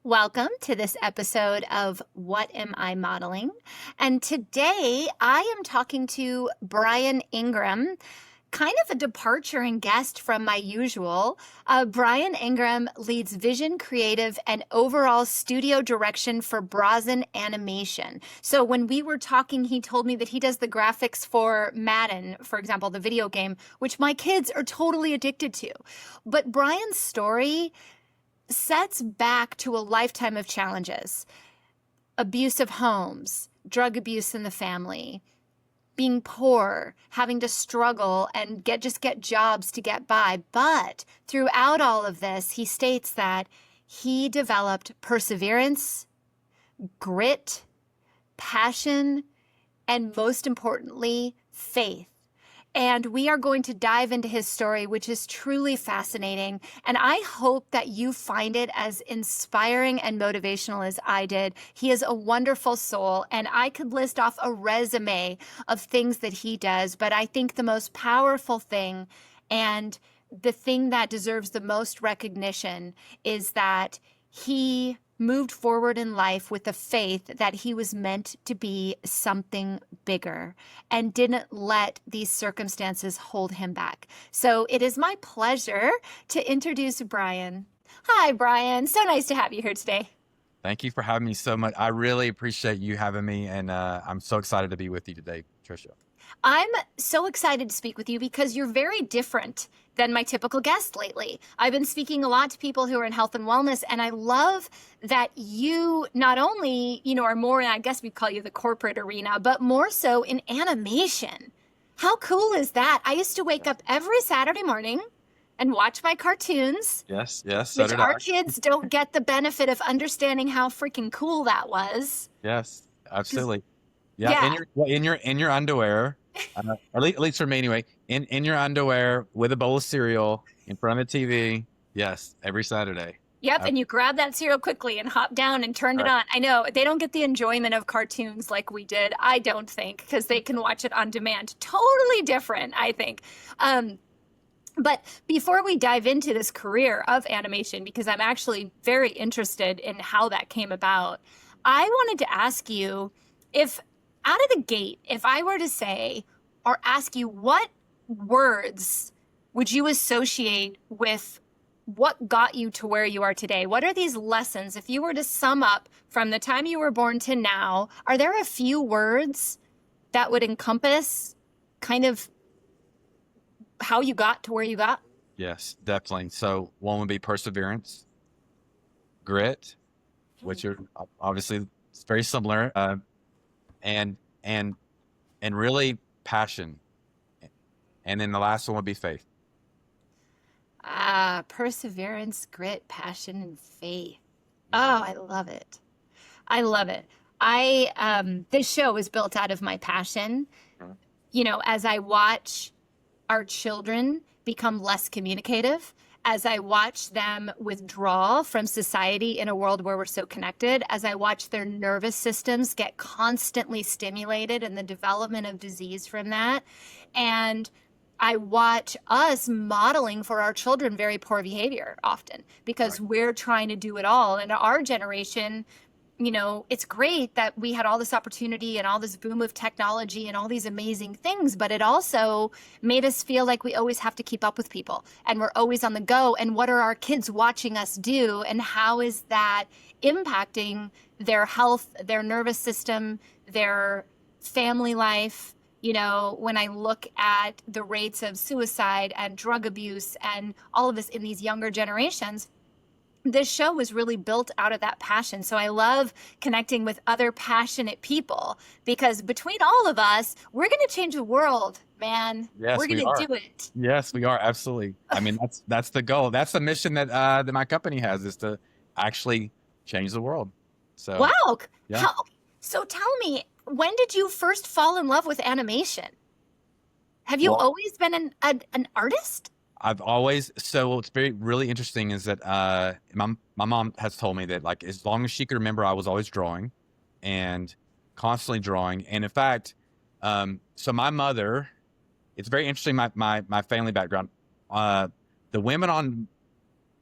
Welcome to this episode of What Am I Modeling? And today I am talking to Bryan Engram, kind of a departure and guest from my usual. Bryan Engram leads vision, creative, and overall studio direction for Brazen Animation. So when we were talking, he told me that he does the graphics for Madden, for example, the video game, which my kids are totally addicted to. But Bryan's story sets back to a lifetime of challenges: abusive homes, drug abuse in the family, being poor, having to struggle and get jobs to get by. But throughout all of this, he states that he developed perseverance, grit, passion, and most importantly, faith. And we are going to dive into his story, which is truly fascinating. And I hope that you find it as inspiring and motivational as I did. He is a wonderful soul, and I could list off a resume of things that he does. But I think the most powerful thing, and the thing that deserves the most recognition, is that he moved forward in life with the faith that he was meant to be something bigger and didn't let these circumstances hold him back. So it is my pleasure to introduce Bryan. Hi, Bryan. So nice to have you here today. Thank you for having me so much. I really appreciate you having me, and I'm so excited to be with you today, Tricia. I'm so excited to speak with you because you're very different than my typical guest lately. I've been speaking a lot to people who are in health and wellness, and I love that you not only, are more in, I guess we'd call you the corporate arena, but more so in animation. How cool is that? I used to wake up every Saturday morning and watch my cartoons. Yes, so which did our I. kids don't get the benefit of understanding how freaking cool that was. Yes, absolutely. Yeah. In your underwear, or at least for me anyway. In your underwear with a bowl of cereal in front of the TV. Yes, every Saturday. Yep, and you grab that cereal quickly and hop down and turn it on. I know they don't get the enjoyment of cartoons like we did, I don't think, because they can watch it on demand. Totally different, I think. But before we dive into this career of animation, because I'm actually very interested in how that came about, I wanted to ask you, if out of the gate, if I were to say or ask you, what words would you associate with what got you to where you are today? What are these lessons? If you were to sum up from the time you were born to now, are there a few words that would encompass kind of how you got to where you got? Yes, definitely. So one would be perseverance, grit, which are obviously it's very similar, and really passion. And then the last one would be faith. Perseverance, grit, passion, and faith. Oh, I love it. I love it. This show is built out of my passion. As I watch our children become less communicative, as I watch them withdraw from society in a world where we're so connected, as I watch their nervous systems get constantly stimulated and the development of disease from that, and I watch us modeling for our children very poor behavior often because we're trying to do it all. And our generation, it's great that we had all this opportunity and all this boom of technology and all these amazing things, but it also made us feel like we always have to keep up with people and we're always on the go. And what are our kids watching us do? And how is that impacting their health, their nervous system, their family life? When I look at the rates of suicide and drug abuse and all of this in these younger generations, this show was really built out of that passion. So I love connecting with other passionate people because between all of us, we're going to change the world, man. Yes, we're going to do it. Yes, we are. Absolutely. I mean, that's the goal. That's the mission that my company has, is to actually change the world. So, wow. Yeah. So tell me, when did you first fall in love with animation? Have you always been an artist? I've always, so what's really interesting is that my mom has told me that, like, as long as she could remember, I was always drawing and constantly drawing. And in fact, so my mother, it's very interesting, my family background. The women on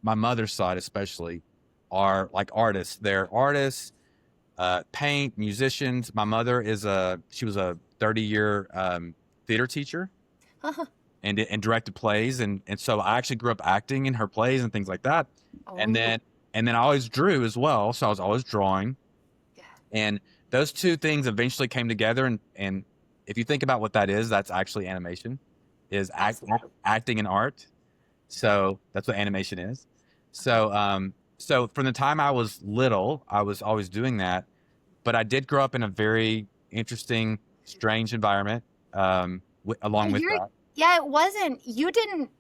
my mother's side especially are like artists. They're artists, paint, musicians. My mother she was a 30-year theater teacher and directed plays. And so I actually grew up acting in her plays and things like that. And Oh, then I always drew as well. So I was always drawing. yeah. And those two things eventually came together. And if you think about what that is, that's actually animation, is acting and art. So that's what animation is. So from the time I was little, I was always doing that. But I did grow up in a very interesting, strange environment. Yeah, Along with that, yeah, it wasn't, you didn't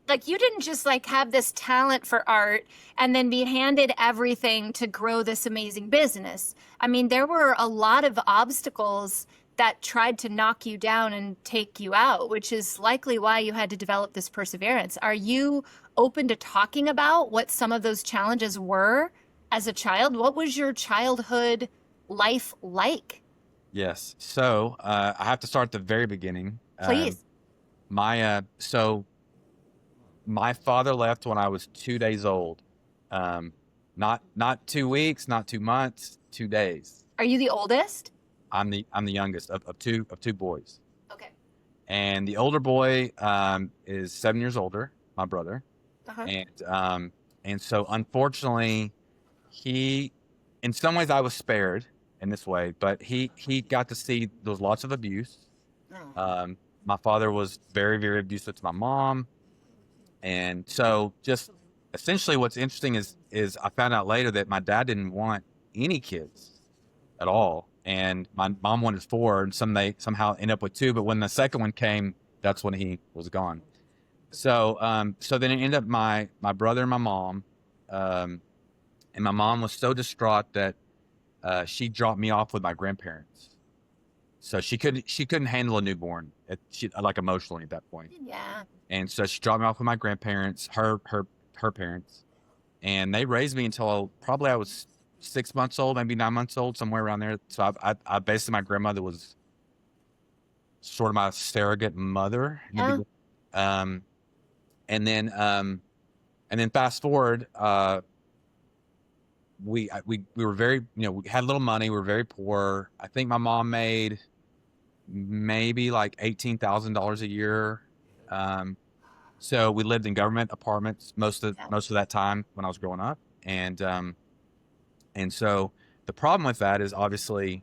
just like have this talent for art and then be handed everything to grow this amazing business. I mean, there were a lot of obstacles that tried to knock you down and take you out, which is likely why you had to develop this perseverance. Are you open to talking about what some of those challenges were as a child? What was your childhood life like? yes. So I have to start at the very beginning. Please. So my father left when I was 2 days old. Not 2 weeks, not 2 months, 2 days. Are you the oldest? I'm the youngest of two boys, Okay. and the older boy is 7 years older, my brother, Uh-huh. and so unfortunately, he, in some ways, I was spared in this way, but he got to see there was lots of abuse. Oh. My father was very, very abusive to my mom. And so just essentially what's interesting is I found out later that my dad didn't want any kids at all. And my mom wanted four, and somehow end up with two. But when the second one came, that's when he was gone. So then it ended up my brother and my mom, and my mom was so distraught that she dropped me off with my grandparents. So she couldn't handle a newborn, like emotionally at that point. Yeah. And so she dropped me off with my grandparents, her parents, and they raised me until probably I was 6 months old, maybe 9 months old, somewhere around there. So I basically, my grandmother was sort of my surrogate mother in the Yeah. beginning. Um, and then fast forward, we were very, we had a little money. We were very poor. I think my mom made maybe like $18,000 a year. So we lived in government apartments Yeah. most of that time when I was growing up, and so the problem with that is obviously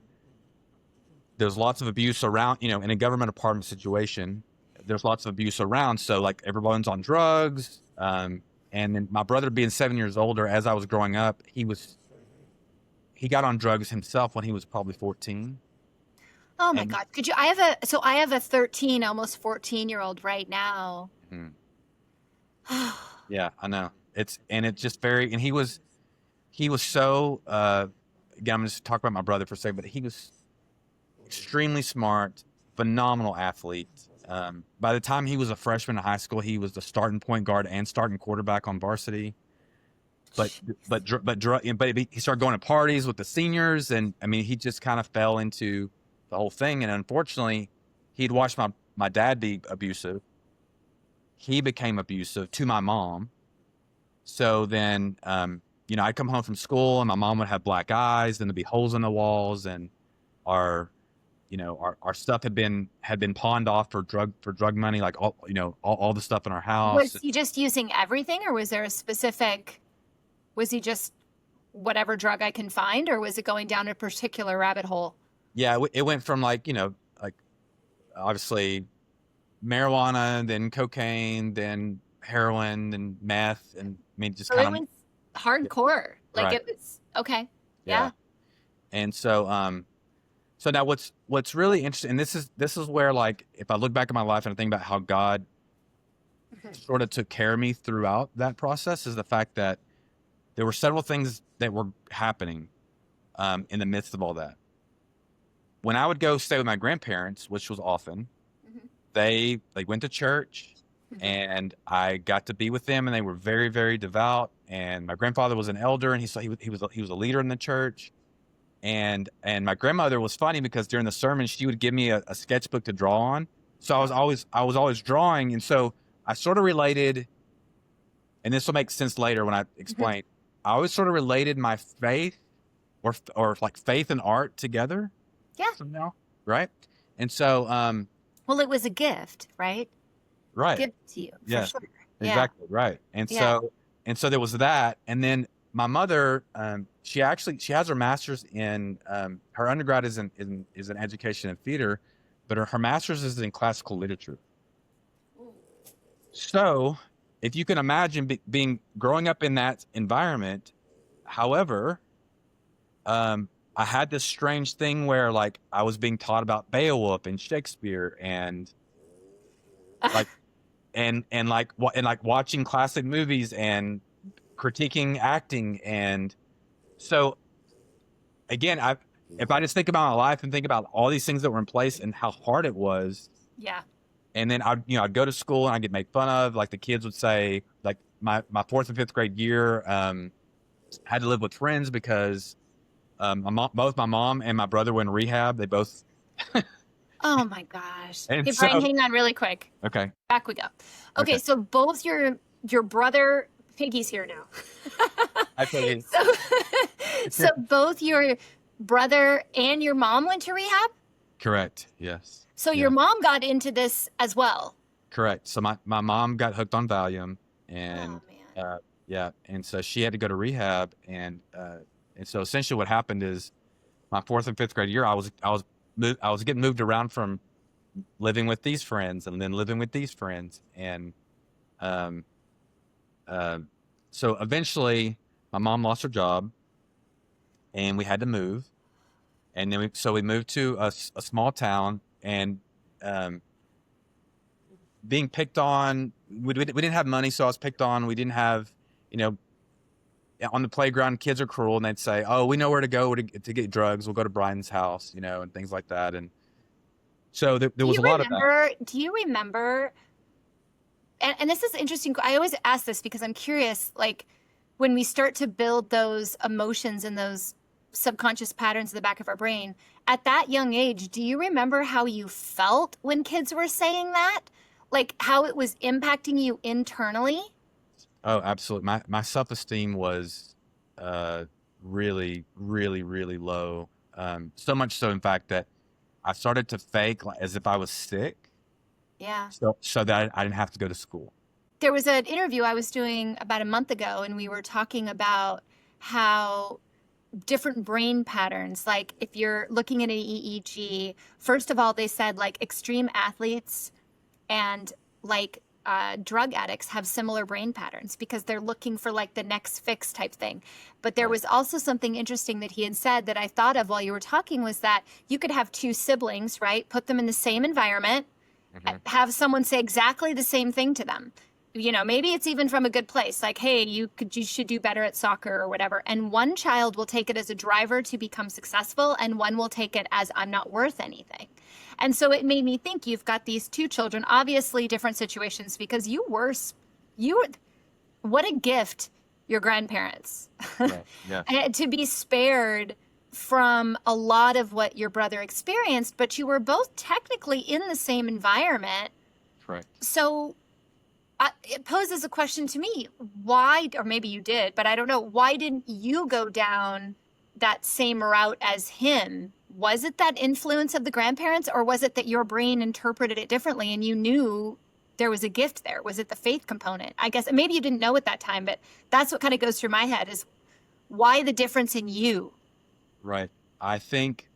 there's lots of abuse around. In a government apartment situation, there's lots of abuse around. So like everyone's on drugs, and then my brother being 7 years older, as I was growing up, he got on drugs himself when he was probably 14. Oh my And God. I have a 13, almost 14-year-old right now. Mhm. Yeah, I know. It's just very, and he was so again, I'm just talking about my brother for a second, but he was extremely smart, phenomenal athlete. By the time he was a freshman in high school, he was the starting point guard and starting quarterback on varsity. But he started going to parties with the seniors, and I mean, he just kind of fell into the whole thing. And unfortunately, he'd watched my dad be abusive. He became abusive to my mom. So then, I'd come home from school and my mom would have black eyes, and there'd be holes in the walls, and our, our stuff had been pawned off for drug money, like all the stuff in our house. Was he just using everything, or was he just whatever drug I can find, or was it going down a particular rabbit hole? Yeah, it went from like obviously marijuana, then cocaine, then heroin, and meth, and I mean just So it kind of was hardcore. Like right. it was, okay. Yeah. Yeah. And so now what's really interesting, and this is where, like, if I look back at my life and I think about how God sort of took care of me throughout that process, is the fact that there were several things that were happening in the midst of all that. When I would go stay with my grandparents, which was often, Mhm. they went to church, Mhm. and I got to be with them, and they were very, very devout. And my grandfather was an elder, and he was a leader in the church. And my grandmother was funny because during the sermon she would give me a sketchbook to draw on. So I was always drawing, and so I sort of related, and this will make sense later when I Mhm. explain. I always sort of related my faith or like faith and art together Yeah. somehow, right? And so, Well, it was a gift, right? right, Gift to you, for yeah, sure. Yeah. exactly, right. And Yeah. so there was that, and then my mother, she has her master's in her undergrad is in education and theater, but her master's is in classical literature. So, if you can imagine being growing up in that environment, however, I had this strange thing where like I was being taught about Beowulf and Shakespeare and like and watching classic movies and critiquing acting. And so again, if I just think about my life and think about all these things that were in place and how hard it was, Yeah. and then I'd go to school and I'd get made fun of. Like the kids would say, like my fourth and fifth grade year, had to live with friends because both my mom and my brother were in rehab. They both, Oh my gosh. and Hey, Bryan, so hang on really quick. okay, Back we go. Okay, okay, so both your brother, Piggy's here now. I totally So, so both your brother and your mom went to rehab? correct. Yes, So yeah, your mom got into this as well. correct. So my mom got hooked on Valium, Oh and man. yeah, and so she had to go to rehab, and so essentially what happened is my fourth and fifth grade year, I was getting moved around from living with these friends and then living with these friends, and um, uh, so eventually my mom lost her job, and we had to move, and then we moved to a small town, and um, being picked on, we didn't have money, so I was picked on. We didn't have, you know, on the playground, kids are cruel, and they'd say, "Oh, we know where to go to get drugs. We'll go to Brian's house," and things like that. And so there Do was you a lot of that. remember, and this is interesting. I always ask this because I'm curious, like when we start to build those emotions and those subconscious patterns in the back of our brain, at that young age, do you remember how you felt when kids were saying that? Like how it was impacting you internally? Oh, absolutely. My self-esteem was really, really, really low. So much so, in fact, that I started to fake like, as if I was sick, Yeah. so that I didn't have to go to school. There was an interview I was doing about a month ago, and we were talking about how different brain patterns, like if you're looking at an EEG, first of all, they said like extreme athletes and like drug addicts have similar brain patterns because they're looking for like the next fix type thing. But there Right. was also something interesting that he had said that I thought of while you were talking was that you could have two siblings, right? Put them in the same environment, Hmm. have someone say exactly the same thing to them. Maybe it's even from a good place, like, hey, you should do better at soccer or whatever. And one child will take it as a driver to become successful, and one will take it as I'm not worth anything. And so it made me think you've got these two children, obviously different situations, because what a gift, your grandparents, Yeah. Yeah. and to be spared from a lot of what your brother experienced, but you were both technically in the same environment. Correct. So it poses a question to me. Why, or maybe you did, but I don't know, why didn't you go down that same route as him? Was it that influence of the grandparents, or was it that your brain interpreted it differently and you knew there was a gift there? Was it the faith component? I guess maybe you didn't know at that time, but that's what kind of goes through my head is why the difference in you? Right. I think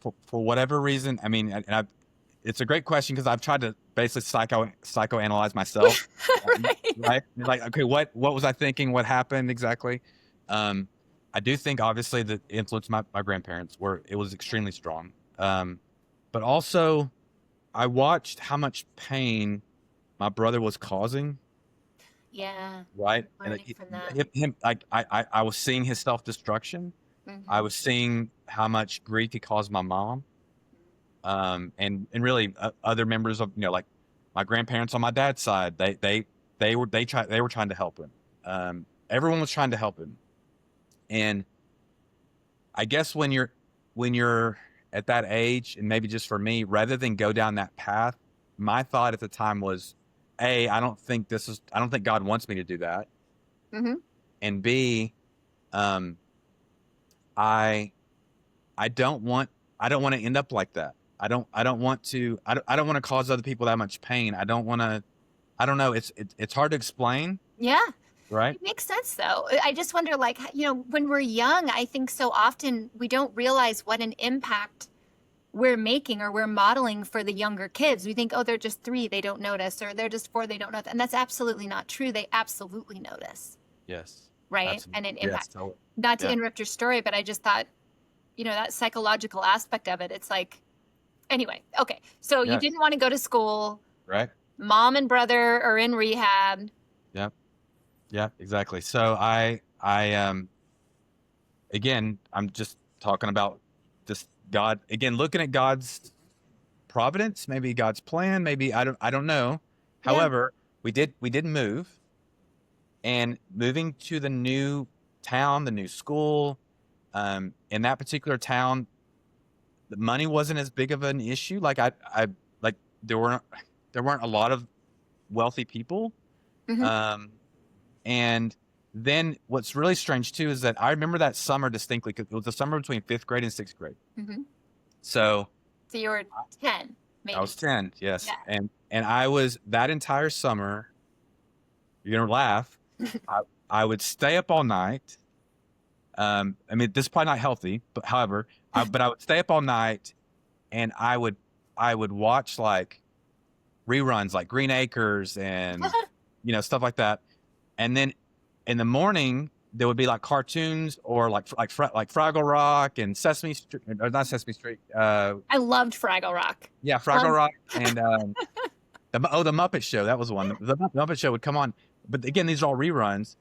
for whatever reason, I mean, it's a great question because I've tried to basically psychoanalyze myself, Right. right? Like, okay, what was I thinking? What happened exactly? Um, I do think obviously the influence of my grandparents it was extremely strong. But also I watched how much pain my brother was causing, Yeah. right? And Learning from that. like I was seeing his self-destruction. I Mm-hmm. was seeing how much grief he caused my mom, and really other members of like my grandparents on my dad's side. They were trying to help him. Everyone was trying to help him, and I guess when you're at that age, and maybe just for me, rather than go down that path, my thought at the time was, I don't think God wants me to do that. Mm-hmm. and B, um, I I don't want to end up like that. I don't want to I don't want to cause other people that much pain. I don't want to. I don't know. It's hard to explain, Yeah. right? It makes sense though. I just wonder, like, when we're young, I think so often we don't realize what an impact we're making or we're modeling for the younger kids. We think, oh, they're just 3, they don't notice, or they're just 4, they don't notice. And that's absolutely not true. They absolutely notice, Yes, right? absolutely. And an Yes, impact. so Not to yeah, interrupt your story, but I just thought, that psychological aspect of it, it's like, anyway, okay. So you yes, didn't want to go to school. right. Mom and brother are in rehab. Yeah, yeah, exactly. So again, I'm just talking about just God again, looking at God's providence, maybe God's plan, maybe I don't know. Yeah. However, we did move, and moving to the new town, the new school, in that particular town, the money wasn't as big of an issue. Like I like there weren't a lot of wealthy people. Hmm. Um, and then what's really strange too is that I remember that summer distinctly because it was the summer between 5th grade and 6th grade. Hmm. So So you were 10, I was maybe. 10, yes, Yeah. and I was that entire summer. You're gonna laugh. I I would stay up all night. I mean, this is probably not healthy, but however, but I would stay up all night, and I would watch like reruns like Green Acres and stuff like that. And then in the morning there would be like cartoons or like Fraggle Rock and Sesame Street, or not Sesame Street. I loved Fraggle Rock. Yeah, Fraggle Loved. Rock and the Muppet Show. That was one. The Muppet Show would come on, but again, these are all reruns,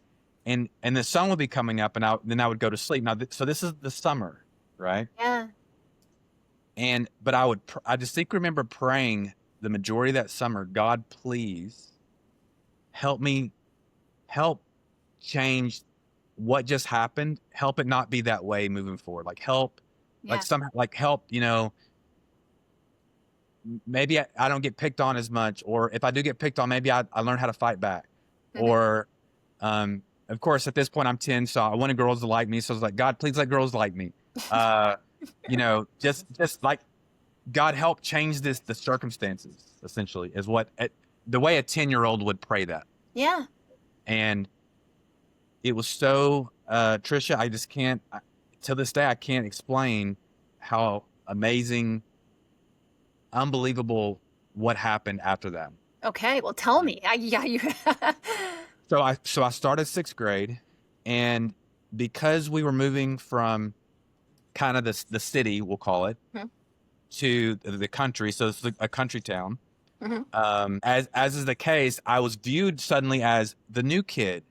and the sun would be coming up, and then I would go to sleep. Now, so this is the summer, right? Yeah. But I distinctly remember praying the majority of that summer, God, please help me, help change what just happened. Help it not be that way moving forward. Like help, Yeah. like help. Maybe I don't get picked on as much, or if I do get picked on, maybe I learn how to fight back. Hmm. Or, of course, at this point I'm 10, so I wanted girls to like me. So I was like, God, please let girls like me. Uh, just like God help change the circumstances. Essentially, is the way a 10-year-old would pray that. Yeah. And it was so, Tricia, I just can't. To this day, I can't explain how amazing, unbelievable what happened after that. Okay. Well, tell me. Yeah. You. So I started 6th grade, and because we were moving from kind of the city, we'll call it, Mhm. to the country, so it's a country town. Mhm. As is the case, I was viewed suddenly as the new kid,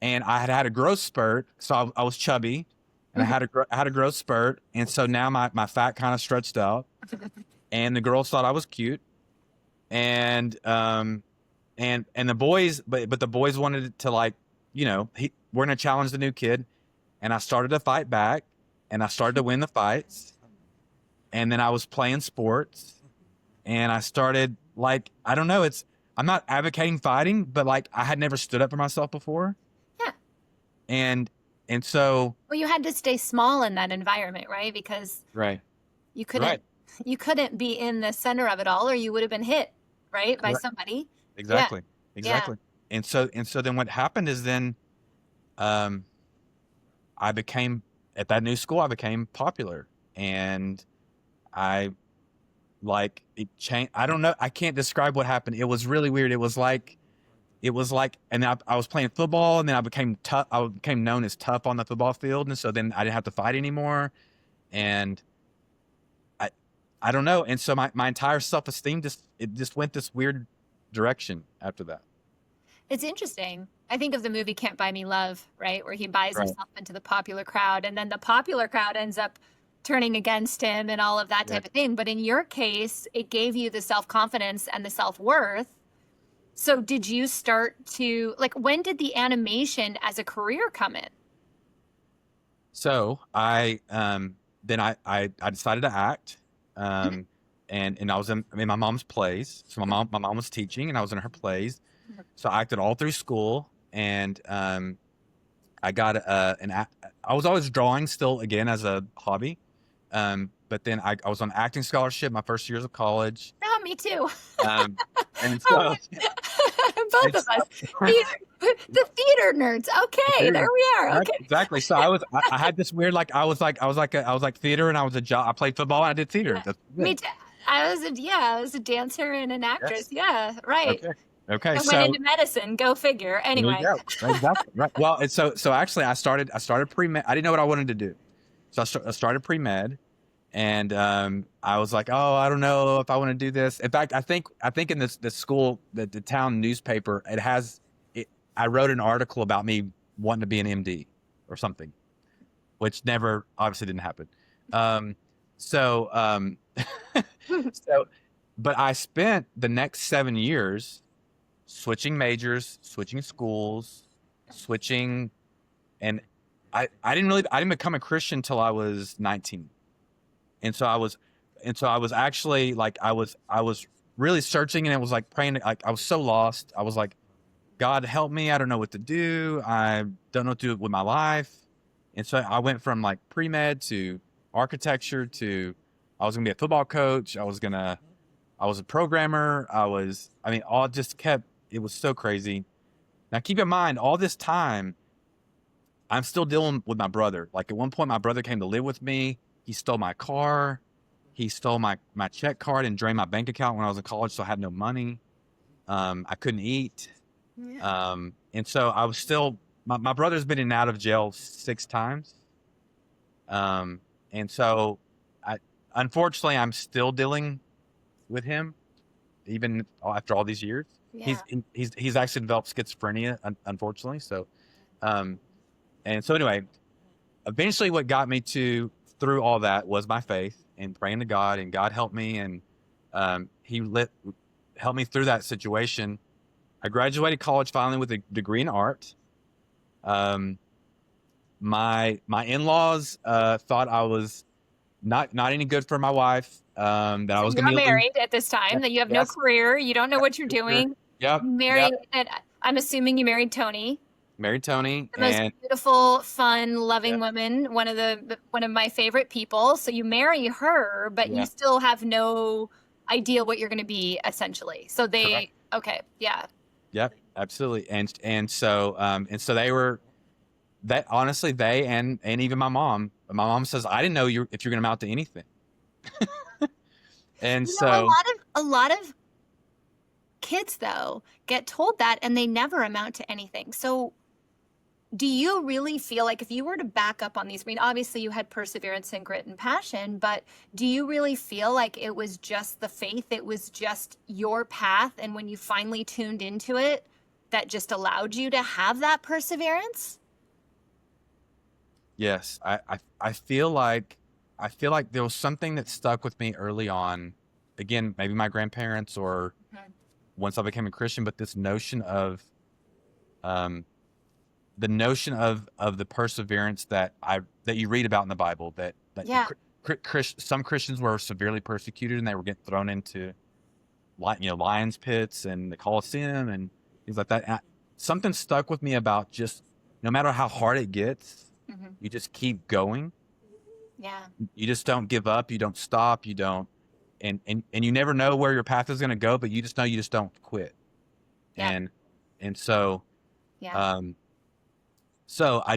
and I had a growth spurt, so I was chubby, and Mhm. I had a growth spurt, and so now my fat kind of stretched out, and the girls thought I was cute, and and the boys, but the boys wanted to, like, we're gonna challenge the new kid, and I started to fight back, and I started to win the fights, and then I was playing sports, and I started, like, I don't know, I'm not advocating fighting, but like I had never stood up for myself before, Yeah. and so Well, you had to stay small in that environment, right? Because right, you right, couldn't you couldn't be in the center of it all, or you would have been hit, right, by correct, somebody. Yeah. exactly, Yeah. exactly, and so then what happened is then, um, I became at that new school, I became popular, and I like it changed. I don't know. I can't describe what happened. It was really weird. It was like, and I was playing football, and then I became tough. I became known as tough on the football field, and so then I didn't have to fight anymore. And I, I don't know. And so my entire self esteem just went this weird direction after that. It's interesting. I think of the movie Can't Buy Me Love, right? Where he buys Right. himself into the popular crowd, and then the popular crowd ends up turning against him and all of that Yeah. type of thing. But in your case, it gave you the self-confidence and the self-worth. So did you start to, like, when did the animation as a career come in? So I then I decided to act, Mhm. um, and I was in my mom's plays. So my mom was teaching, and I was in her plays. So I acted all through school, and I got I was always drawing still again as a hobby. But then I was on acting scholarship my first years of college. Oh, me too. Um, and Oh, so, both and of so us. Theater, the theater nerds. Okay, there we are. right, Okay. exactly. So I had this weird, like, I was like theater, and I was a job. I played football and I did theater. That's Me good. too. I was a dancer and an actress. Yes. Yeah, right. Okay. Okay. I went So into medicine. Go figure. there you Anyway. go. Exactly. Right. Well, and so actually I started pre-med. I didn't know what I wanted to do. So I started pre-med. And I was like, oh, I don't know if I want to do this. In fact, I think in the school, the town newspaper, it has it. I wrote an article about me wanting to be an MD or something, which never obviously didn't happen. Um, so so, but I spent the next 7 years switching majors, switching schools, switching, and I didn't become a Christian until I was 19. And so I was actually like, I was really searching, and it was like praying. Like, I was so lost. I was like, God help me. I don't know what to do. I don't know what to do with my life. And so I went from like pre-med to architecture to, I was going to be a football coach. I was a programmer. I mean, all just kept, it was so crazy. Now keep in mind, all this time, I'm still dealing with my brother. Like, at one point, my brother came to live with me. He stole my car. He stole my check card and drained my bank account when I was in college, so I had no money. I couldn't eat. Yeah. And so I was still, my brother's been in and out of jail 6 times. Um, and so I, unfortunately, I'm still dealing with him, even after all these years. Yeah. He's actually developed schizophrenia, unfortunately. So, um, and so anyway, eventually what got me to through all that was my faith and praying to God, and God helped me, and helped me through that situation. I graduated college finally with a degree in art. Um, my in-laws thought I was not any good for my wife. That I So was going you're to be married at this time, that you have no yes, career, you don't know yep, what you're doing. yep, yep. Married, and I'm assuming you married Tony, Married Tony, the most and beautiful, fun, loving yeah, woman, one of my favorite people. So you marry her, but you yeah, still have no idea what you're going to be essentially. So correct. okay, yeah. Yep, absolutely. And so they were that honestly, they and even my mom. My mom says, I didn't know if you're going to amount to anything. And You know, so a lot of kids though get told that and they never amount to anything. So do you really feel like if you were to back up on these, I mean, obviously you had perseverance and grit and passion, but do you really feel like it was just the faith? It was just your path. And when you finally tuned into it, that just allowed you to have that perseverance? yes, I feel like there was something that stuck with me early on. Again, maybe my grandparents or Mhm. once I became a Christian, but this notion of um, the notion of the perseverance that you read about in the Bible, that Yeah. some Christians were severely persecuted and they were getting thrown into lions pits and the Colosseum and things like that. Something stuck with me about just no matter how hard it gets, Hmm. you just keep going. Yeah. You just don't give up. You don't stop. You don't, and you never know where your path is going to go, but you just know you just don't quit. Yeah. And and so Yeah. um so I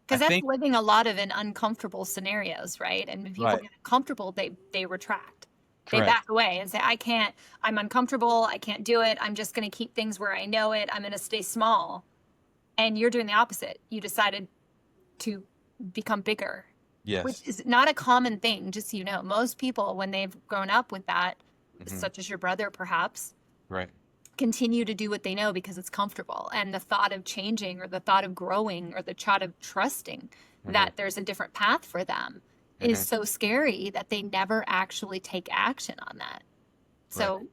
Because that's think living a lot of in uncomfortable scenarios, right? And when people right, get uncomfortable, they retract. They correct, back away and say, I can't, I'm uncomfortable, I can't do it. I'm just going to keep things where I know it. I'm going to stay small. And you're doing the opposite. You decided to become bigger, which yes, is not a common thing, just so you know. Most people, when they've grown up with that, hmm such as your brother perhaps, right, continue to do what they know because it's comfortable. And the thought of changing or the thought of growing or the thought of trusting hmm that there's a different path for them is hmm so scary that they never actually take action on that. right, So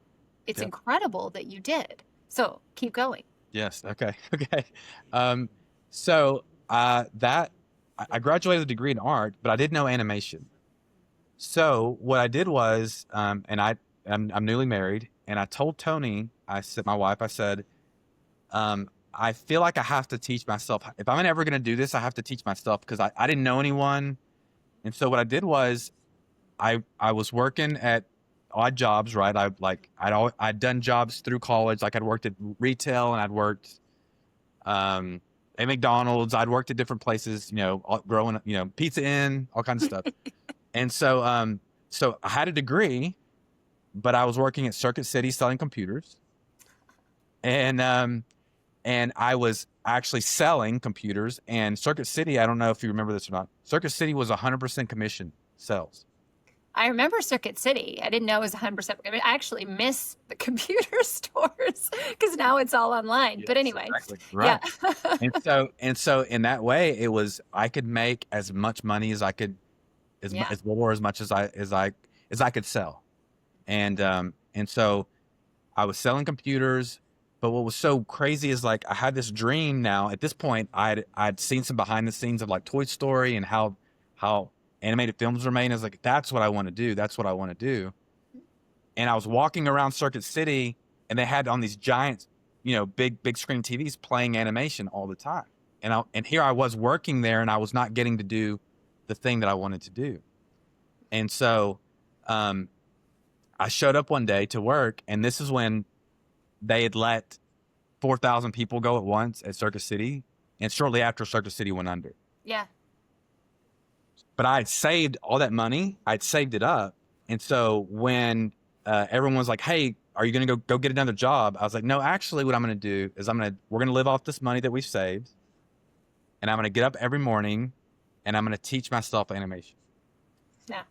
it's yep, incredible that you did. So keep going. yes, okay, okay. Um, so that I graduated with a degree in art, but I didn't know animation. So what I did was, I'm newly married, and I told Tony, I said, my wife, I said, I feel like I have to teach myself. If I'm ever going to do this, I have to teach myself, because I didn't know anyone. And so what I did was I was working at odd jobs, right? I'd done jobs through college. Like I'd worked at retail, and I'd worked at McDonald's. I'd worked at different places, growing up, Pizza Inn, all kinds of stuff. And so I had a degree, but I was working at Circuit City selling computers. And I was actually selling computers. And Circuit City, I don't know if you remember this or not, Circuit City was 100% commission sales. I remember Circuit City. I didn't know it was 100%. I actually miss the computer stores because now it's all online. But Yes, anyway, exactly. Right. yeah. And so in that way, it was, I could make as much money as I could, Yeah. as little or as much as I could sell. And so I was selling computers. But what was so crazy is, like, I had this dream. Now at this point, I'd seen some behind the scenes of like Toy Story and how animated films were made. And I was like, that's what I want to do. That's what I want to do. And I was walking around Circuit City, and they had on these giant, big screen TVs playing animation all the time. And here I was working there, and I was not getting to do the thing that I wanted to do. And so I showed up one day to work, and this is when they had let 4,000 people go at once at Circuit City, and shortly after, Circuit City went under. Yeah. But I had saved all that money. I'd saved it up. And so when everyone was like, hey, are you going to go get another job? I was like, no, actually what I'm going to do is we're going to live off this money that we've saved. And I'm going to get up every morning, and I'm going to teach myself animation. Yeah.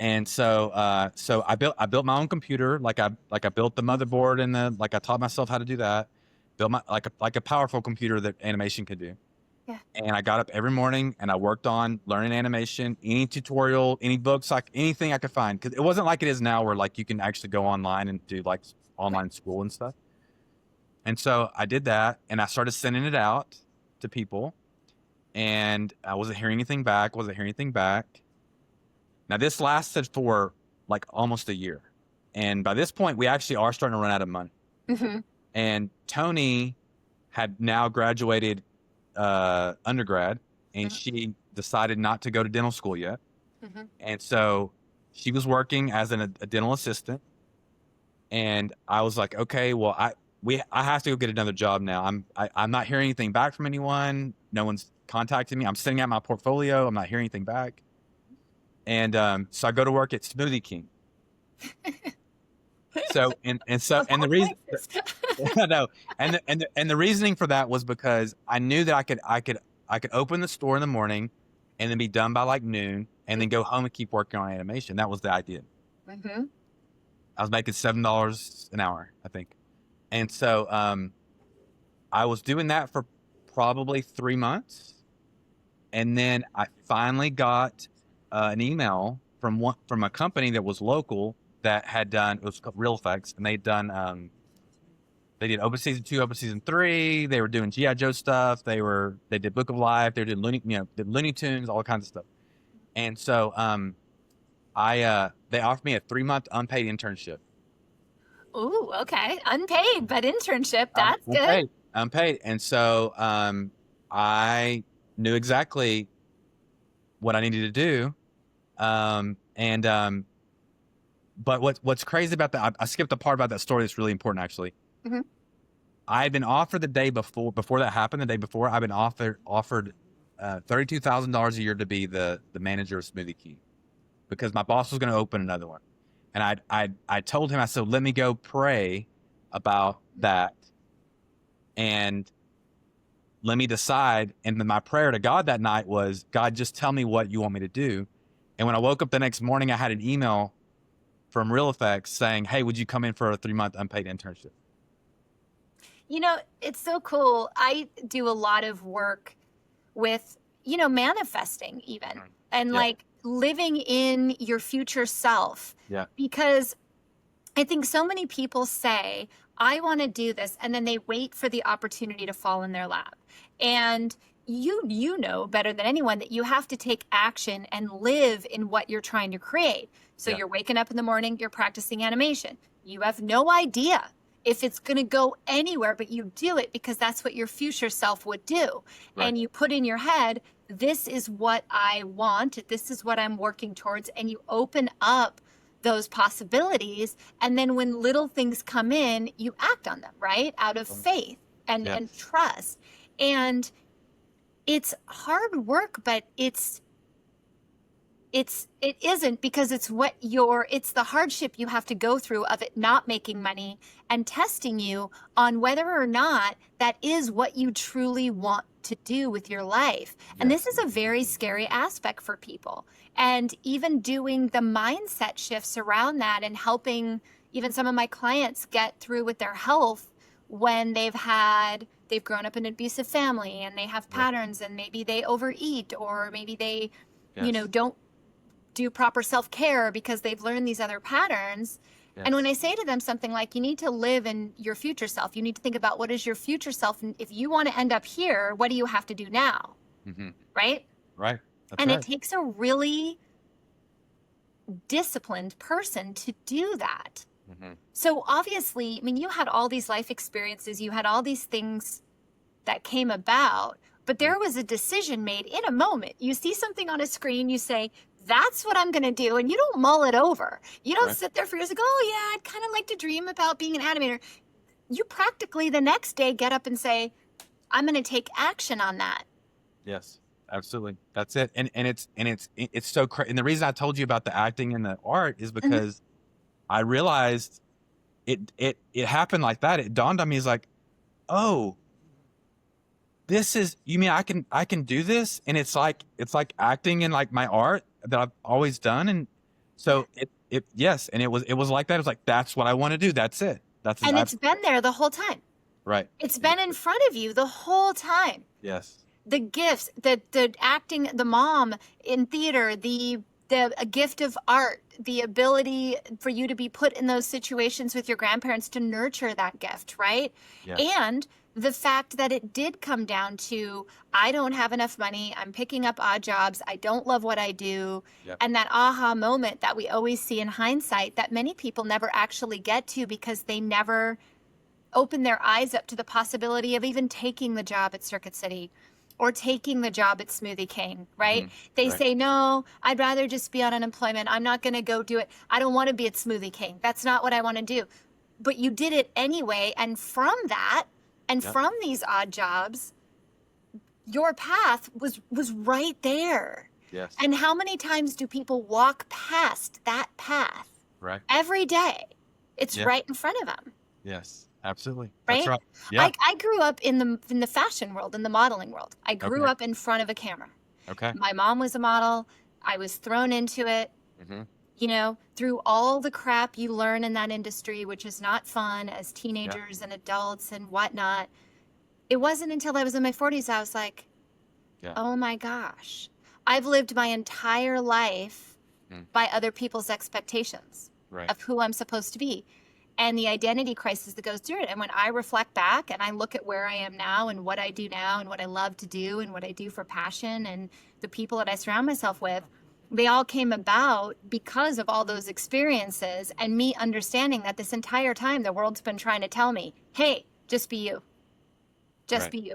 And so I built my own computer. Like I built the motherboard, and I taught myself how to do that. Built my, like a powerful computer that animation could do. Yeah. And I got up every morning, and I worked on learning animation, any tutorial, any books, like anything I could find. Cause it wasn't like it is now, where like you can actually go online and do like online school and stuff. And so I did that, and I started sending it out to people, and I wasn't hearing anything back. Now this lasted for like almost a year. And by this point, we actually are starting to run out of money. Mm-hmm. And Tony had now graduated undergrad, and she decided not to go to dental school yet. Mm-hmm. And so she was working as a dental assistant. And I was like, okay, well, I have to go get another job now. I'm not hearing anything back from anyone. No one's contacting me. I'm sending out my portfolio. I'm not hearing anything back. And so I go to work at Smoothie King. And the reason, no, and the reasoning for that was because I knew that I could open the store in the morning, and then be done by like noon, and then go home and keep working on animation. That was the idea. Mm-hmm. I was making $7 an hour, I think. And so I was doing that for probably 3 months, and then I finally got an email from a company that was local that had done, it was called Real Effects, and they did Open Season 2, Open Season 3. They were doing G.I. Joe stuff. They did Book of Life. They were doing Looney Tunes, all kinds of stuff. And so they offered me a 3-month unpaid internship. Ooh, okay. Unpaid, but internship. That's good. Unpaid. And so I knew exactly what I needed to do. But what's crazy about that, I skipped a part about that story that's really important, actually. Mm-hmm. I had been offered the day before that happened. The day before, I've been offered $32,000 a year to be the manager of Smoothie King, because my boss was going to open another one. And I told him, I said, let me go pray about that, and let me decide. And then my prayer to God that night was, God, just tell me what you want me to do. And when I woke up the next morning, I had an email from Real Effects saying, hey, would you come in for a 3-month unpaid internship? It's so cool. I do a lot of work with, manifesting even, and like living in your future self. Yeah. Because I think so many people say, I want to do this, and then they wait for the opportunity to fall in their lap. And you know better than anyone that you have to take action and live in what you're trying to create. So you're waking up in the morning, you're practicing animation. You have no idea if it's going to go anywhere, but you do it because that's what your future self would do. Right. And you put in your head, this is what I want. This is what I'm working towards. And you open up those possibilities. And then when little things come in, you act on them, right? Out of faith and trust. And it's hard work, but it isn't, because it's the hardship you have to go through of it not making money and testing you on whether or not that is what you truly want to do with your life. And this is a very scary aspect for people. And even doing the mindset shifts around that and helping even some of my clients get through with their health when they've grown up in an abusive family and they have patterns, and maybe they overeat, or maybe they, don't do proper self-care because they've learned these other patterns. And when I say to them something like, you need to live in your future self, you need to think about what is your future self. And if you want to end up here, what do you have to do now? Mm-hmm. Right? Right. And it takes a really disciplined person to do that. Mm-hmm. So obviously, I mean, you had all these life experiences, you had all these things that came about, but there was a decision made in a moment. You see something on a screen, you say, that's what I'm going to do. And you don't mull it over. You don't sit there for years and go, oh yeah, I'd kind of like to dream about being an animator. You practically the next day get up and say, I'm going to take action on that. Yes, absolutely. That's it. And it's so crazy. And the reason I told you about the acting and the art is because I realized it happened like that. It dawned on me, is like, oh, you mean I can do this? And it's like acting in like my art that I've always done. And so it was like that. It was like, that's what I want to do. That's it. And it's been there the whole time. Right. It's been in front of you the whole time. Yes. The gifts, the acting, the mom in theater, the a gift of art, the ability for you to be put in those situations with your grandparents to nurture that gift, right? Yes. And the fact that it did come down to, I don't have enough money, I'm picking up odd jobs, I don't love what I do, and that aha moment that we always see in hindsight that many people never actually get to because they never open their eyes up to the possibility of even taking the job at Circuit City or taking the job at Smoothie King, right? They say, no, I'd rather just be on unemployment. I'm not going to go do it. I don't want to be at Smoothie King. That's not what I want to do. But you did it anyway. And from that, and from these odd jobs, your path was right there. Yes. And how many times do people walk past that path? Right. Every day. It's right in front of them. Yes. Absolutely. Right? That's right. Yeah. I grew up in the fashion world, in the modeling world. I grew up in front of a camera. Okay. My mom was a model. I was thrown into it. Mm-hmm. Through all the crap you learn in that industry, which is not fun as teenagers and adults and whatnot. It wasn't until I was in my 40s I was like, oh my gosh, I've lived my entire life by other people's expectations of who I'm supposed to be. And the identity crisis that goes through it. And when I reflect back and I look at where I am now and what I do now and what I love to do and what I do for passion and the people that I surround myself with, they all came about because of all those experiences and me understanding that this entire time the world's been trying to tell me, hey, just be you. Just be you.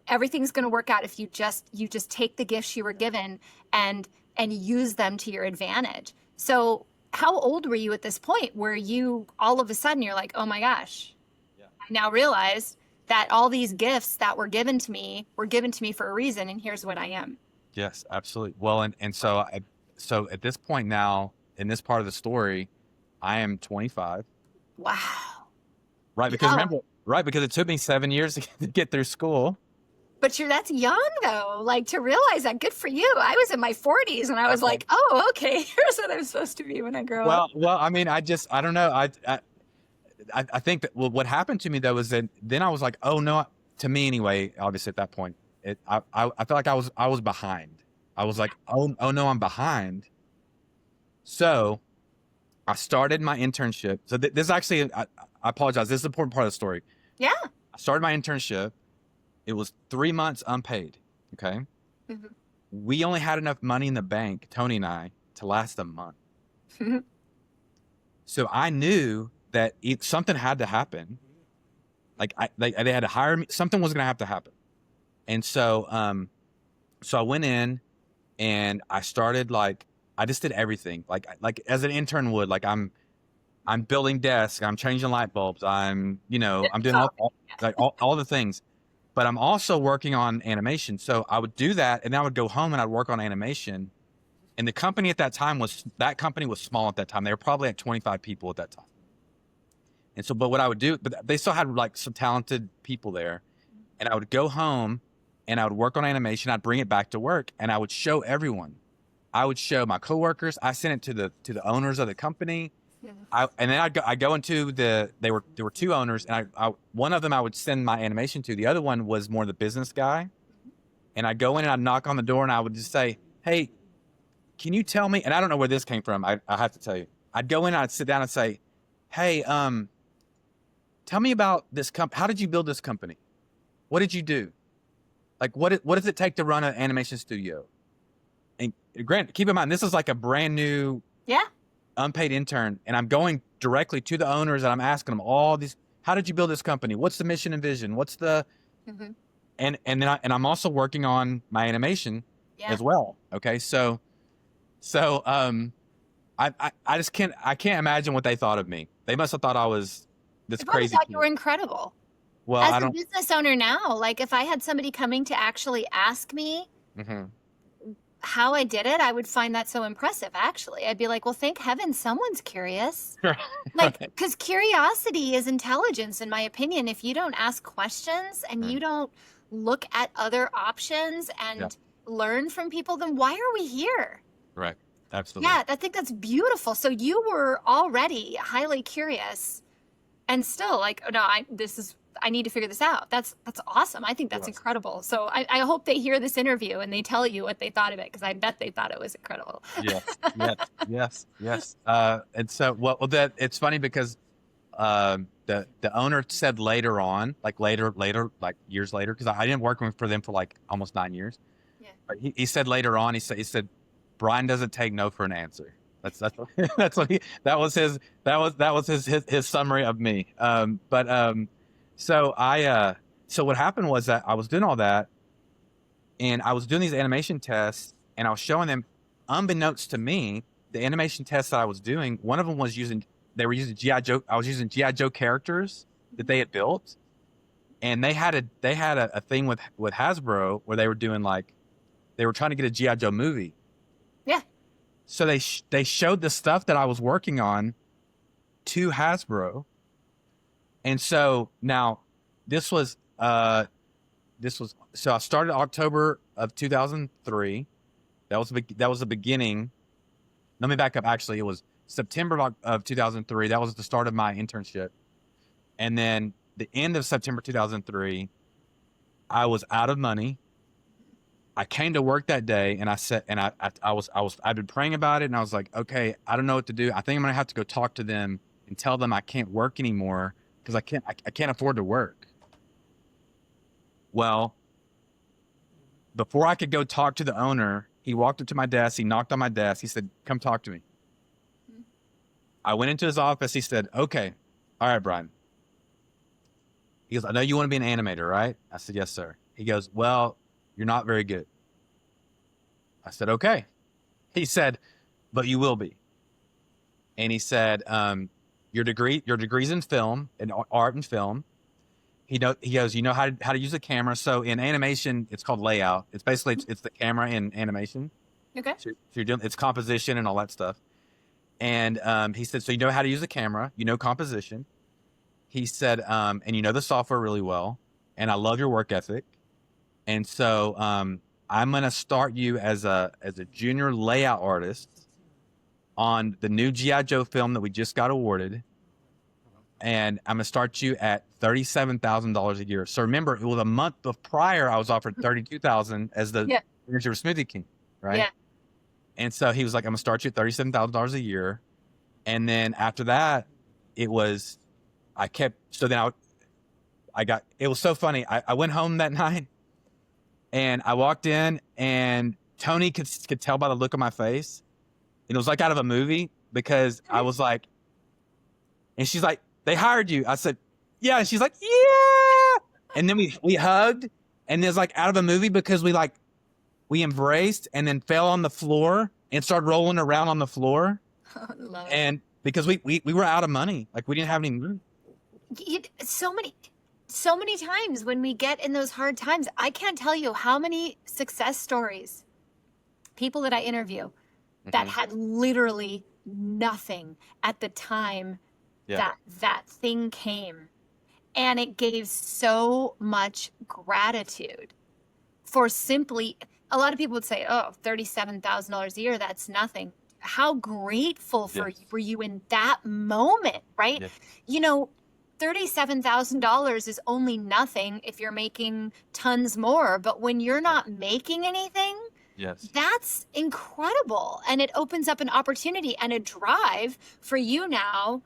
Everything's going to work out if you just take the gifts you were given and use them to your advantage. So how old were you at this point where you all of a sudden you're like, oh my gosh, I now realize that all these gifts that were given to me for a reason, and here's what I am. Yes, absolutely. Well, and so at this point now, in this part of the story, I am 25. Wow. Right, because remember, because it took me 7 years to get through school. But that's young though, like to realize that. Good for you. I was in my 40s and I was like, oh, okay, here's what I'm supposed to be when I grow up. Well, I mean, I don't know. I think that what happened to me though was that then I was like, oh no, to me anyway, obviously at that point, I felt like I was behind. I was like, oh no, I'm behind. So I started my internship. So this is actually, I apologize. This is an important part of the story. Yeah. I started my internship. It was 3 months unpaid. Okay. Mm-hmm. We only had enough money in the bank, Tony and I, to last a month. So I knew that something had to happen. Like they had to hire me. Something was going to have to happen. And so, so I went in and I started I just did everything like as an intern would. Like I'm building desks, I'm changing light bulbs, I'm doing all the things. But I'm also working on animation. So I would do that, and then I would go home and I'd work on animation. And the company at that time was small at that time. They were probably at 25 people at that time. And so, but what I would do, but they still had like some talented people there. And I would go home and I would work on animation. I'd bring it back to work and I would show everyone. I would show my coworkers. I sent it to the owners of the company. And then I'd go into there were two owners, and I one of them I would send my animation to. The other one was more the business guy. And I'd go in and I'd knock on the door and I would just say, hey, can you tell me? And I don't know where this came from. I have to tell you. I'd go in and I'd sit down and say, hey, tell me about this company. How did you build this company? What did you do? Like, what does it take to run an animation studio? And Grant, keep in mind, this is like a brand new unpaid intern. And I'm going directly to the owners and I'm asking them all these, how did you build this company? What's the mission and vision? What's the, and then I'm also working on my animation as well. Okay. So I just can't imagine what they thought of me. They must have thought I was this crazy. Thought you were incredible. Well, as a business owner now, like if I had somebody coming to actually ask me how I did it, I would find that so impressive. Actually, I'd be like, well, thank heaven someone's curious. Like, because curiosity is intelligence, in my opinion. If you don't ask questions and you don't look at other options and learn from people, then why are we here? Right. Absolutely. Yeah, I think that's beautiful. So you were already highly curious and still like, oh, no, I need to figure this out. That's awesome. I think that's incredible. So I hope they hear this interview and they tell you what they thought of it, because I bet they thought it was incredible. Yes. And so, well, that it's funny because the owner said later on, like years later, because I didn't work for them for like almost 9 years. Yeah. But he said later on, he said, Bryan doesn't take no for an answer. That was his summary of me. So what happened was that I was doing all that, and I was doing these animation tests, and I was showing them, unbeknownst to me, the animation tests that I was doing. One of them was they were using G.I. Joe. I was using G.I. Joe characters that they had built, and they had a thing with Hasbro where they were doing they were trying to get a G.I. Joe movie. Yeah. So they showed the stuff that I was working on to Hasbro. And so now this was so I started October of 2003. That was the beginning. Let me back up. Actually, it was September of 2003. That was the start of my internship. And then the end of September 2003, I was out of money. I came to work that day and I said, and I've been praying about it, and I was like, okay, I don't know what to do. I think I'm going to have to go talk to them and tell them I can't work anymore because I can't afford to work. Well, before I could go talk to the owner, he walked up to my desk. He knocked on my desk. He said, come talk to me. I went into his office. He said, okay, all right, Bryan. He goes, I know you want to be an animator, right? I said, yes, sir. He goes, well, you're not very good. I said, okay. He said, but you will be. And he said, your degree's in film, in art and film. He goes, you know how to use a camera. So in animation, it's called layout. It's basically, it's the camera in animation. Okay. So you're doing, it's composition and all that stuff. And he said, so you know how to use a camera, you know composition. He said, and you know the software really well. And I love your work ethic. And so I'm going to start you as a junior layout artist on the new G.I. Joe film that we just got awarded. And I'm going to start you at $37,000 a year. So remember, it was a month prior, I was offered $32,000 as the manager of Smoothie King, right? Yeah. And so he was like, I'm going to start you at $37,000 a year. And then after that, it was it was so funny. I went home that night. And I walked in, and Tony could tell by the look on my face. And it was like out of a movie, because I was like, and she's like, they hired you. I said, yeah. And she's like, yeah. And then we hugged, and it was like out of a movie because we embraced and then fell on the floor and started rolling around on the floor. Love it. And because we were out of money, like we didn't have any money. So many times when we get in those hard times, I can't tell you how many success stories, people that I interview that had literally nothing at the time Yeah. that thing came. And it gave so much gratitude for simply, a lot of people would say, oh, $37,000 a year, that's nothing. How grateful were you in that moment, right? Yes. You know, $37,000 is only nothing if you're making tons more. But when you're not making anything, Yes. that's incredible. And it opens up an opportunity and a drive for you now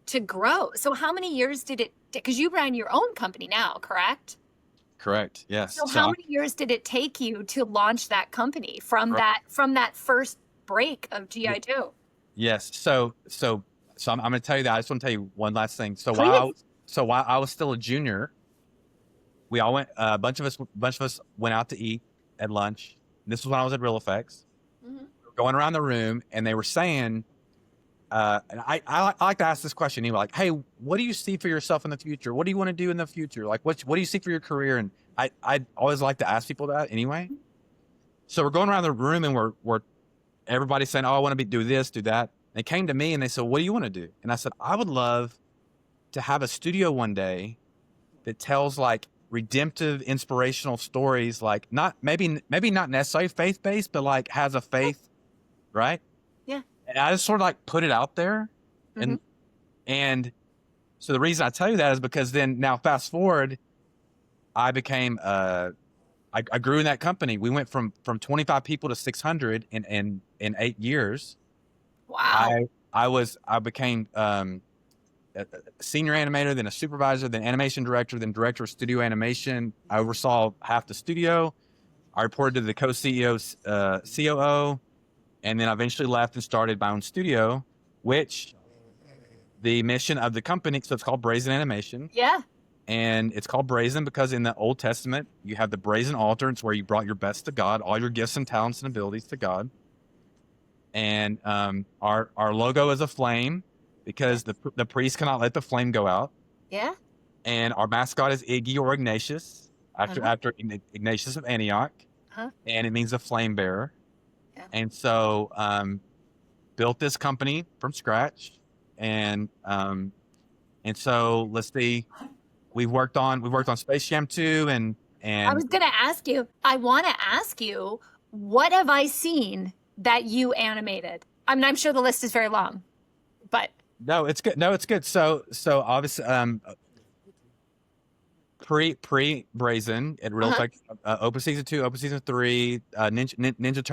to grow. So how many years did it, because you ran your own company now, correct? Correct. Yes. So how many years did it take you to launch that company from that first break of GI Joe? Yes. So I'm going to tell you that. I just want to tell you one last thing. So Please. while I was still a junior, we all went. A bunch of us went out to eat at lunch. This was when I was at Real Effects. Mhm. Going around the room, and they were saying, and I like to ask this question. You know, like, hey, what do you see for yourself in the future? What do you want to do in the future? Like, what do you see for your career? And I always like to ask people that anyway. So we're going around the room, and we're everybody's saying, oh, I want to do this, do that. They came to me and they said, what do you want to do? And I said, I would love to have a studio one day that tells like redemptive, inspirational stories, like maybe not necessarily faith-based, but like has a faith, right? Yeah. And I just sort of like put it out there. Mhm. And so the reason I tell you that is because then now fast forward, I became I grew in that company. We went from 25 people to 600 in 8 years. Wow. I became a senior animator, then a supervisor, then animation director, then director of studio animation. I oversaw half the studio. I reported to the co-CEO, COO, and then I eventually left and started my own studio, which the mission of the company, so it's called Brazen Animation. Yeah. And it's called Brazen because in the Old Testament, you have the brazen altar. It's where you brought your best to God, all your gifts and talents and abilities to God. And our logo is a flame because the priest cannot let the flame go out. Yeah. And our mascot is Iggy or Ignatius, after Ignatius of Antioch, and it means a flame bearer. Yeah. And so built this company from scratch, and so let's see, we've worked on Space Jam 2, and I was going to ask you, I want to ask you, what have I seen that you animated? I mean, I'm sure the list is very long, but no, it's good. No, it's good. So obviously, pre Brazen at Real Effect, Open Season 2, Open Season 3, Ninja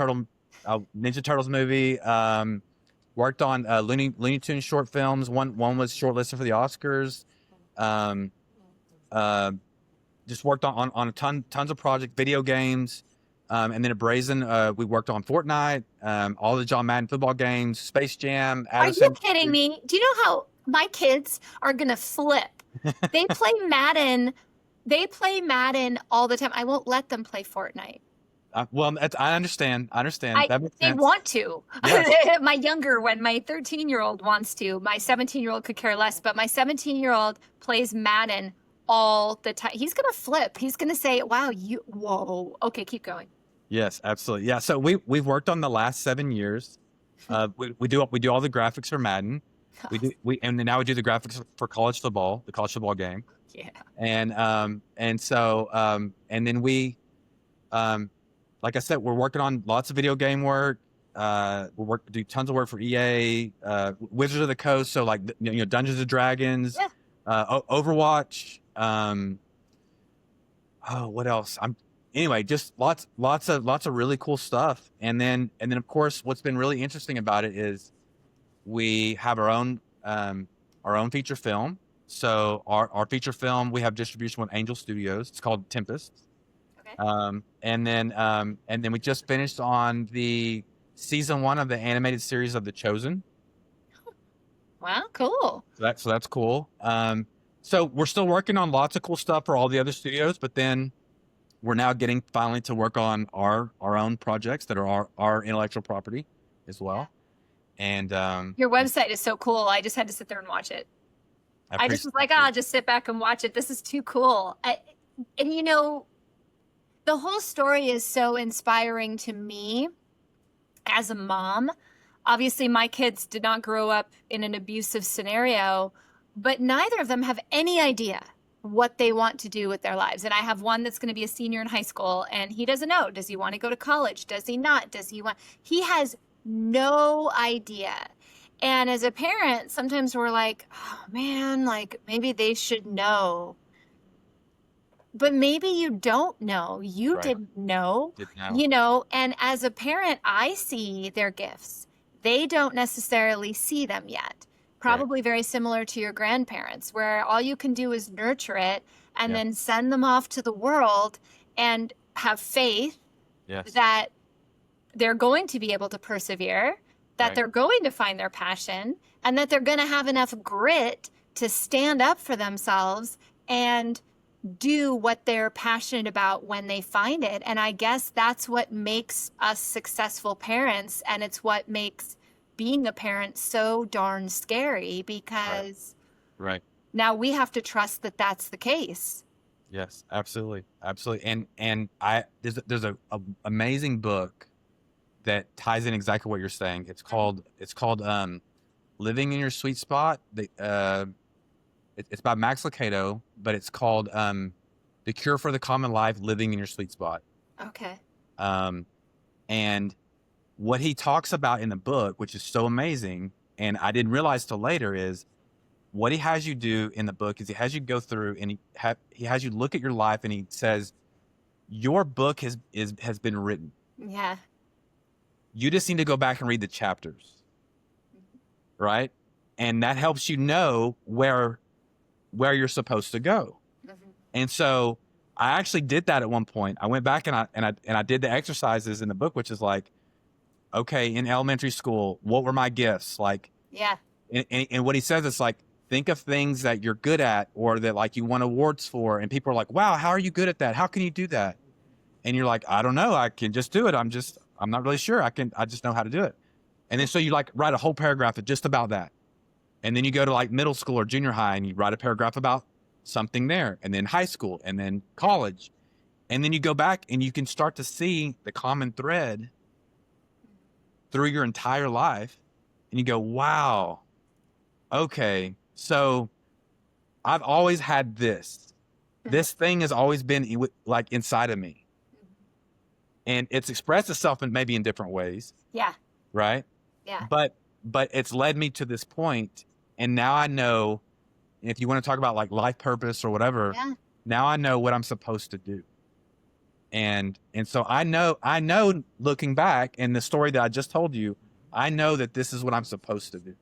Turtles movie. Worked on Looney Tunes short films. One was shortlisted for the Oscars. Just worked on tons of projects, video games. And then at Brazen, we worked on Fortnite, all the John Madden football games, Space Jam. are you kidding me? Do you know how my kids are going to flip? They play Madden. They play Madden all the time. I won't let them play Fortnite. Well, I understand. That makes They sense. want to. Yes. My younger one, my 13-year-old wants to. My 17-year-old could care less, but my 17-year-old plays Madden all the time. He's going to flip. He's going to say, wow, whoa. Okay, keep going. Yes, absolutely. Yeah. So we've worked on the last 7 years. We do all the graphics for Madden. And now we do the graphics for college football, the college football game. Yeah. And so and then we like I said, we're working on lots of video game work. Do tons of work for EA, Wizards of the Coast. So like Dungeons and Dragons, Overwatch. What else? Anyway, just lots of really cool stuff. And then of course, what's been really interesting about it is we have our own feature film. So our feature film, we have distribution with Angel Studios. It's called Tempest. Okay. And then we just finished on the season 1 of the animated series of The Chosen. Wow, cool. So that's cool. So we're still working on lots of cool stuff for all the other studios, but then we're now getting finally to work on our own projects that are our intellectual property as Yeah. well. And Your website is so cool. I just had to sit there and watch it. I I just appreciate was like, oh, I'll just sit back and watch it. This is too cool. And you know, the whole story is so inspiring to me as a mom. Obviously, my kids did not grow up in an abusive scenario, but neither of them have any idea what they want to do with their lives. And I have one that's going to be a senior in high school, and he doesn't know. Does he want to go to college? Does he not? Does he want? He has no idea. And as a parent, sometimes we're like, oh man, like maybe they should know. But maybe you don't know. You Right. didn't know, Didn't know. you know, and as a parent, I see their gifts. They don't necessarily see them yet. Probably very similar to your grandparents, where all you can do is nurture it and Yeah. then send them off to the world and have faith Yes. that they're going to be able to persevere, that Right. they're going to find their passion, and that they're going to have enough grit to stand up for themselves and do what they're passionate about when they find it. And I guess that's what makes us successful parents. And it's what makes being a parent so darn scary, because Right. now we have to trust that that's the case. Yes, absolutely. Absolutely. And there's a amazing book that ties in exactly what you're saying. It's called Living in Your Sweet Spot. It's by Max Lucado, but it's called The Cure for the Common Life: Living in Your Sweet Spot. Okay. And what he talks about in the book, which is so amazing, and I didn't realize till later, is what he has you do in the book is he has you go through and he has you look at your life, and he says, your book has been written. Yeah. You just need to go back and read the chapters, right? And that helps you know where you're supposed to go. Mm-hmm. And so I actually did that at one point. I went back and I did the exercises in the book, which is like, okay, in elementary school, what were my gifts? Like, Yeah. and what he says is like, think of things that you're good at or that like you won awards for. And people are like, wow, how are you good at that? How can you do that? And you're like, I don't know. I can just do it. I'm not really sure. I just know how to do it. And then so you like write a whole paragraph just about that. And then you go to like middle school or junior high and you write a paragraph about something there, and then high school, and then college. And then you go back and you can start to see the common thread through your entire life. And you go, wow, okay, so I've always had this. This thing has always been like inside of me. And it's expressed itself in maybe in different ways. Yeah. Right? Yeah. But it's led me to this point, and now I know, if you want to talk about like life purpose or whatever, Yeah. now I know what I'm supposed to do. And so I know looking back in the story that I just told you, I know that this is what I'm supposed to do.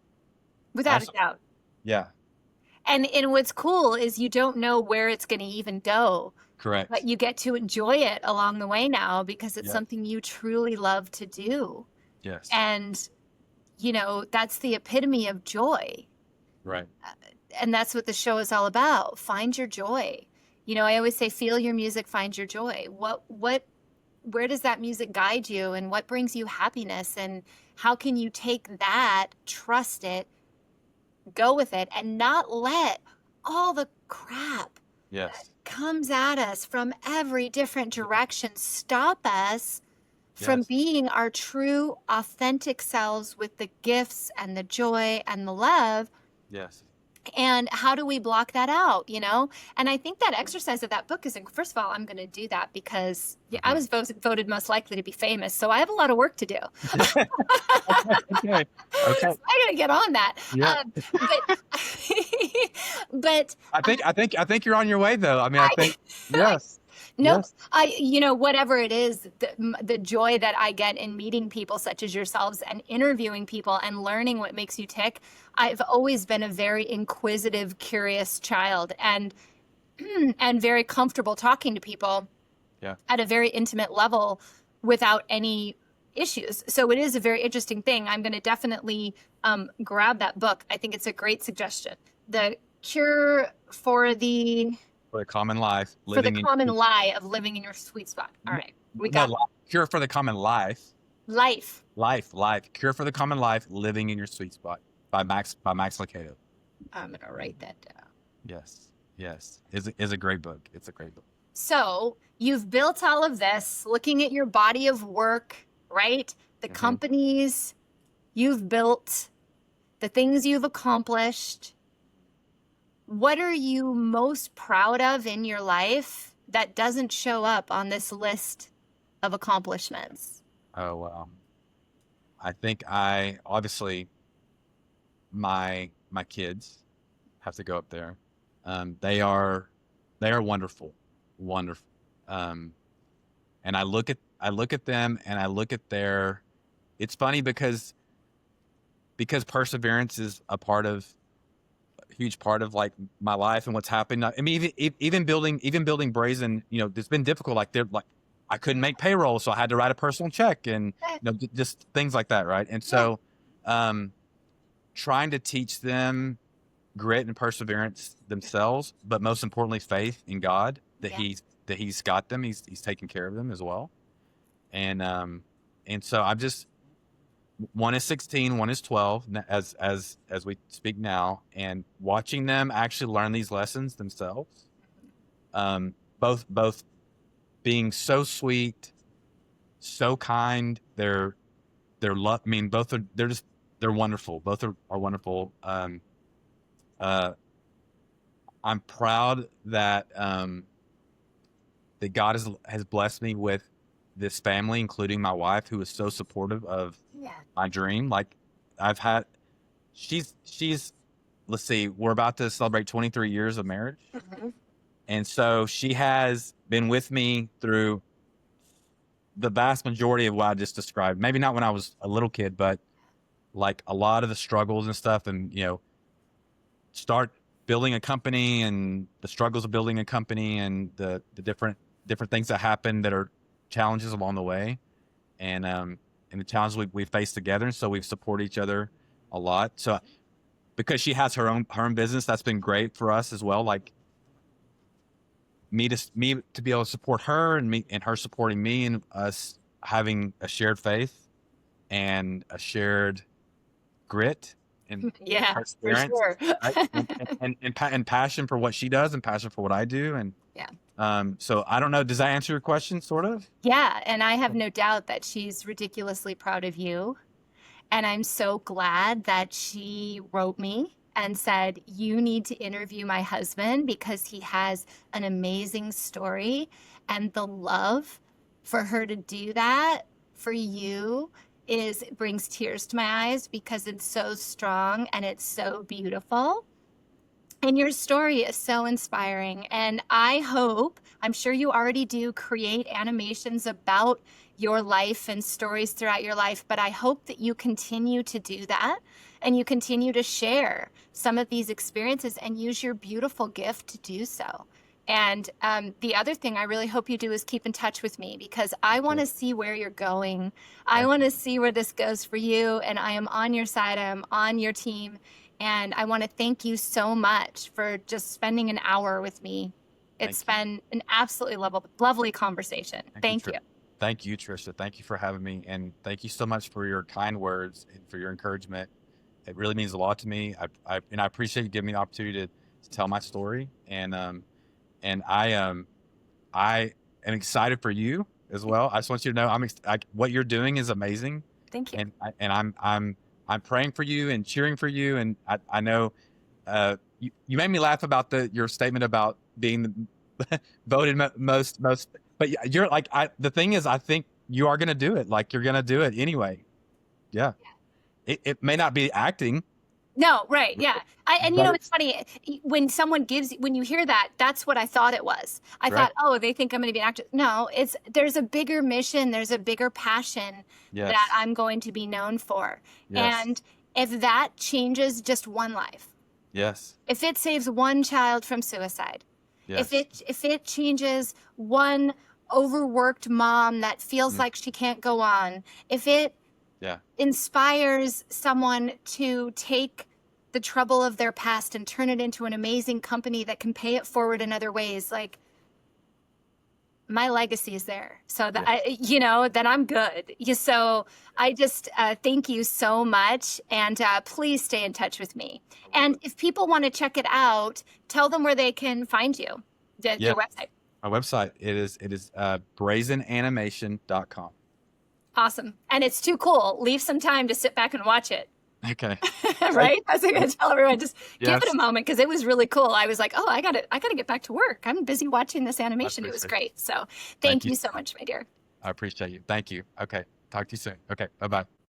Without a doubt. Yeah. And what's cool is you don't know where it's going to even go. Correct. But you get to enjoy it along the way now, because it's something you truly love to do. Yes. And, you know, that's the epitome of joy. Right. And that's what the show is all about. Find your joy. You know, I always say, feel your music, find your joy. Where does that music guide you, and what brings you happiness, and how can you take that, trust it, go with it, and not let all the crap Yes. comes at us from every different direction stop us from Yes. being our true, authentic selves with the gifts and the joy and the love. Yes. And how do we block that out, you know? And I think that exercise of that book is, first of all, I'm going to do that because I was voted most likely to be famous. So I have a lot of work to do. Okay. I got to get on that. Yeah. But I think you're on your way though. I mean, I think, yes. No, Yes. you know, whatever it is, the joy that I get in meeting people such as yourselves and interviewing people and learning what makes you tick. I've always been a very inquisitive, curious child, and very comfortable talking to people at a very intimate level without any issues. So it is a very interesting thing. I'm going to definitely grab that book. I think it's a great suggestion. The cure for the common life, for the living in common lie of living in your sweet spot. All right, we no got cure for the common life. life cure for the common life, living in your sweet spot by Max Lucado. I'm gonna write that down. Yes, yes, is a great book. It's a great book. So you've built all of this, looking at your body of work, right? The companies you've built, the things you've accomplished. What are you most proud of in your life that doesn't show up on this list of accomplishments? Oh wow. I think I obviously my kids have to go up there. They are wonderful, wonderful. Um, and I look at them and I look at their. It's funny because perseverance is a huge part of like my life and what's happened. I mean, even building Brazen, you know, it's been difficult. Like they're like I couldn't make payroll, so I had to write a personal check and just things like that, right? And so, trying to teach them grit and perseverance themselves, but most importantly, faith in God that he's got them. He's taking care of them as well. And so I'm just one is 16, one is 12 as we speak now, and watching them actually learn these lessons themselves. Both being so sweet, so kind. They're love. I mean, both are. They're wonderful. Both are wonderful. Uh, I'm proud that that God has blessed me with this family, including my wife, who is so supportive of my dream. Like I've had, she's let's see, we're about to celebrate 23 years of marriage, and so she has been with me through the vast majority of what I just described. Maybe not when I was a little kid, but like a lot of the struggles and stuff, and start building a company and the struggles of building a company and the different things that happen that are challenges along the way, and the challenges we faced together. And so we've supported each other a lot. So because she has her own business, that's been great for us as well. Like me to be able to support her, and her supporting me, and us having a shared faith and a shared grit and perseverance, for sure. right? and passion for what she does and passion for what I do. And so I don't know, does that answer your question sort of? Yeah, and I have no doubt that she's ridiculously proud of you. And I'm so glad that she wrote me and said, you need to interview my husband because he has an amazing story. And the love for her to do that for you brings tears to my eyes because it's so strong and it's so beautiful. And your story is so inspiring. And I hope, I'm sure you already do, create animations about your life and stories throughout your life, but I hope that you continue to do that and you continue to share some of these experiences and use your beautiful gift to do so. And the other thing I really hope you do is keep in touch with me because I want to see where you're going. I want to see where this goes for you. And I am on your side. I am on your team. And I want to thank you so much for just spending an hour with me. It's been an absolutely lovely conversation. Thank you. Thank you, Tricia. Thank you for having me. And thank you so much for your kind words and for your encouragement. It really means a lot to me. I appreciate you giving me the opportunity to tell my story. And I am excited for you as well. I just want you to know what you're doing is amazing. Thank you. And I'm praying for you and cheering for you. And I know you made me laugh about your statement about being voted most. But you're like the thing is, I think you are going to do it. Like you're going to do it anyway. Yeah. It may not be acting. No, right. Yeah. And it's funny when when you hear that, that's what I thought it was. I thought, oh, they think I'm going to be an actor. No, there's a bigger mission. There's a bigger passion that I'm going to be known for. And if that changes just one life, if it saves one child from suicide, if it changes one overworked mom that feels like she can't go on, if it inspires someone to take the trouble of their past and turn it into an amazing company that can pay it forward in other ways, like, my legacy is there. So that then I'm good. So I just thank you so much, and please stay in touch with me. And if people want to check it out, tell them where they can find you. Your website. My website, it is brazenanimation.com. Awesome. And it's too cool. Leave some time to sit back and watch it. Okay. Right? I was going to tell everyone, just give it a moment, because it was really cool. I was like, oh, I gotta get back to work. I'm busy watching this animation. It was great. So thank you so much, my dear. I appreciate you. Thank you. Okay. Talk to you soon. Okay. Bye-bye.